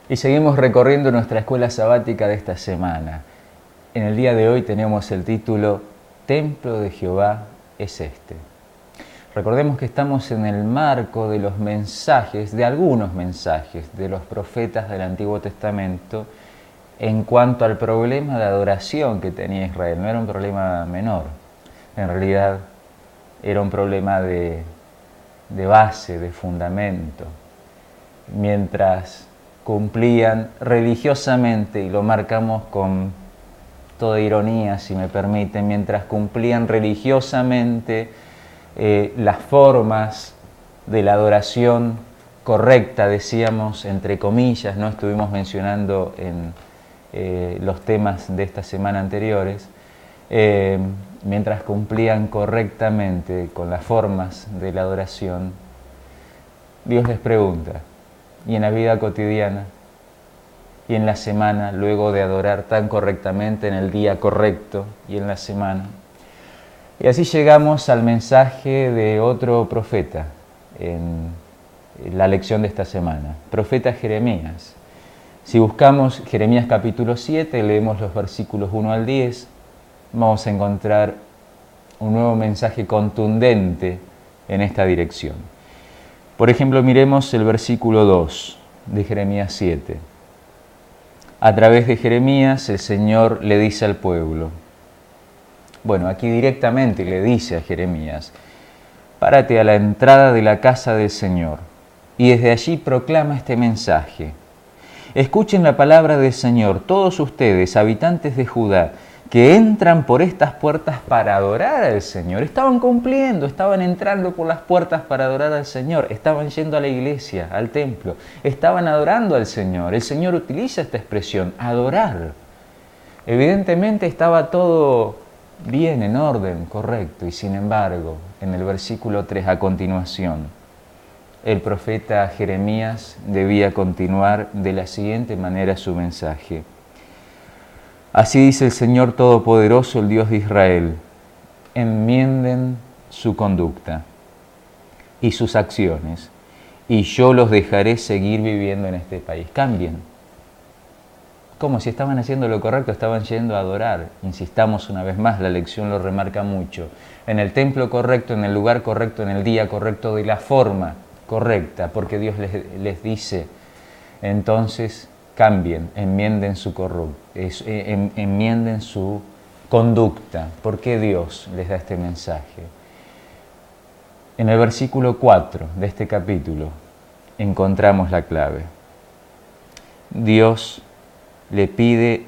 Y seguimos recorriendo nuestra escuela sabática de esta semana. En el día de hoy tenemos el título Templo de Jehová es este. Recordemos que estamos en el marco de los mensajes, de algunos mensajes de los profetas del Antiguo Testamento en cuanto al problema de adoración que tenía Israel. No era un problema menor, en realidad era un problema de base, de fundamento. Mientras cumplían religiosamente, y lo marcamos con toda ironía, si me permiten, mientras cumplían religiosamente las formas de la adoración correcta, decíamos, entre comillas, no estuvimos mencionando en los temas de esta semana anteriores, mientras cumplían correctamente con las formas de la adoración, Dios les pregunta, y en la vida cotidiana, y en la semana, luego de adorar tan correctamente en el día correcto y en la semana. Y así llegamos al mensaje de otro profeta en la lección de esta semana, profeta Jeremías. Si buscamos Jeremías capítulo 7, leemos los versículos 1 al 10, vamos a encontrar un nuevo mensaje contundente en esta dirección. Por ejemplo, miremos el versículo 2 de Jeremías 7. A través de Jeremías el Señor le dice al pueblo, bueno, aquí directamente le dice a Jeremías, párate a la entrada de la casa del Señor y desde allí proclama este mensaje. Escuchen la palabra del Señor, todos ustedes, habitantes de Judá, que entran por estas puertas para adorar al Señor. Estaban cumpliendo, estaban entrando por las puertas para adorar al Señor, estaban yendo a la iglesia, al templo, estaban adorando al Señor. El Señor utiliza esta expresión, adorar. Evidentemente estaba todo bien, en orden, correcto, y sin embargo, en el versículo 3 a continuación, el profeta Jeremías debía continuar de la siguiente manera su mensaje. Así dice el Señor Todopoderoso, el Dios de Israel, enmienden su conducta y sus acciones, y yo los dejaré seguir viviendo en este país. Cambien. Como si estaban haciendo lo correcto, estaban yendo a adorar. Insistamos una vez más, la lección lo remarca mucho. En el templo correcto, en el lugar correcto, en el día correcto, de la forma correcta, porque Dios les dice, entonces cambien, enmienden su conducta. ¿Por qué Dios les da este mensaje? En el versículo 4 de este capítulo encontramos la clave. Dios le pide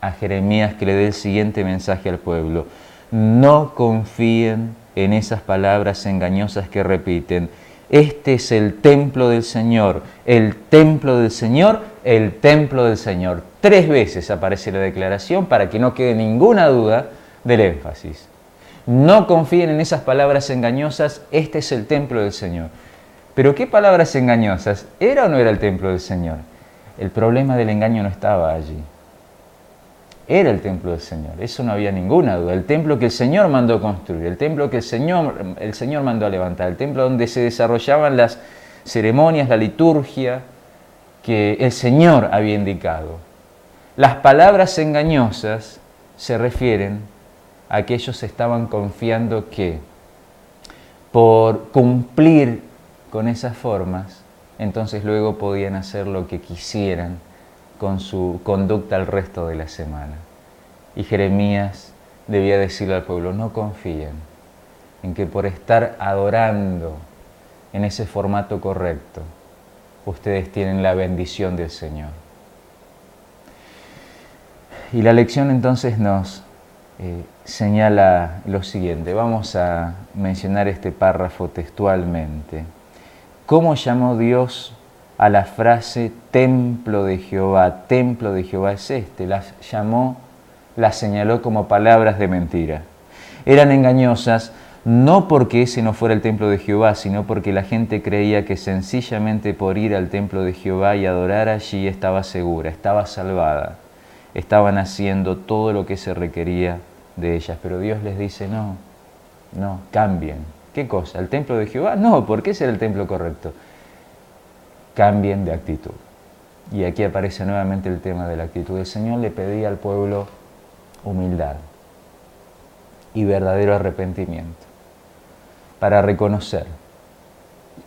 a Jeremías que le dé el siguiente mensaje al pueblo. No confíen en esas palabras engañosas que repiten. Este es el templo del Señor, el templo del Señor, el templo del Señor. 3 veces aparece la declaración para que no quede ninguna duda del énfasis. No confíen en esas palabras engañosas, este es el templo del Señor. ¿Pero qué palabras engañosas? ¿Era o no era el templo del Señor? El problema del engaño no estaba allí. Era el templo del Señor, eso no había ninguna duda. El templo que el Señor mandó construir, el templo que el Señor mandó a levantar, el templo donde se desarrollaban las ceremonias, la liturgia que el Señor había indicado. Las palabras engañosas se refieren a que ellos estaban confiando que por cumplir con esas formas, entonces luego podían hacer lo que quisieran con su conducta el resto de la semana. Y Jeremías debía decirle al pueblo, no confíen en que por estar adorando en ese formato correcto, ustedes tienen la bendición del Señor. Y la lección entonces nos señala lo siguiente. Vamos a mencionar este párrafo textualmente. ¿Cómo llamó Dios a la frase templo de Jehová? Templo de Jehová es este. Las señaló como palabras de mentira. Eran engañosas no porque ese no fuera el templo de Jehová, sino porque la gente creía que sencillamente por ir al templo de Jehová y adorar allí estaba segura, estaba salvada. Estaban haciendo todo lo que se requería de ellas. Pero Dios les dice, no, cambien. ¿Qué cosa? ¿El templo de Jehová? No, porque ese era el templo correcto. Cambien de actitud. Y aquí aparece nuevamente el tema de la actitud. El Señor le pedía al pueblo humildad y verdadero arrepentimiento para reconocer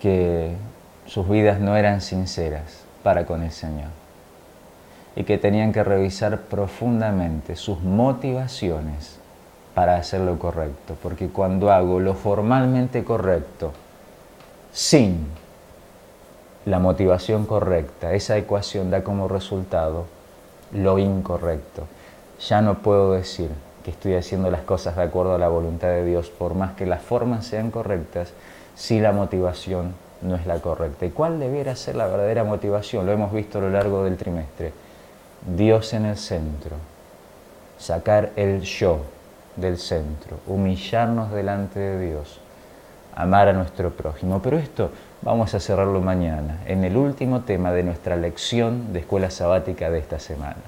que sus vidas no eran sinceras para con el Señor y que tenían que revisar profundamente sus motivaciones para hacer lo correcto, porque cuando hago lo formalmente correcto sin la motivación correcta, esa ecuación da como resultado lo incorrecto. Ya no puedo decir que estoy haciendo las cosas de acuerdo a la voluntad de Dios, por más que las formas sean correctas, si la motivación no es la correcta. ¿Y cuál debiera ser la verdadera motivación? Lo hemos visto a lo largo del trimestre. Dios en el centro, sacar el yo del centro, humillarnos delante de Dios, amar a nuestro prójimo. Pero esto vamos a cerrarlo mañana, en el último tema de nuestra lección de escuela sabática de esta semana.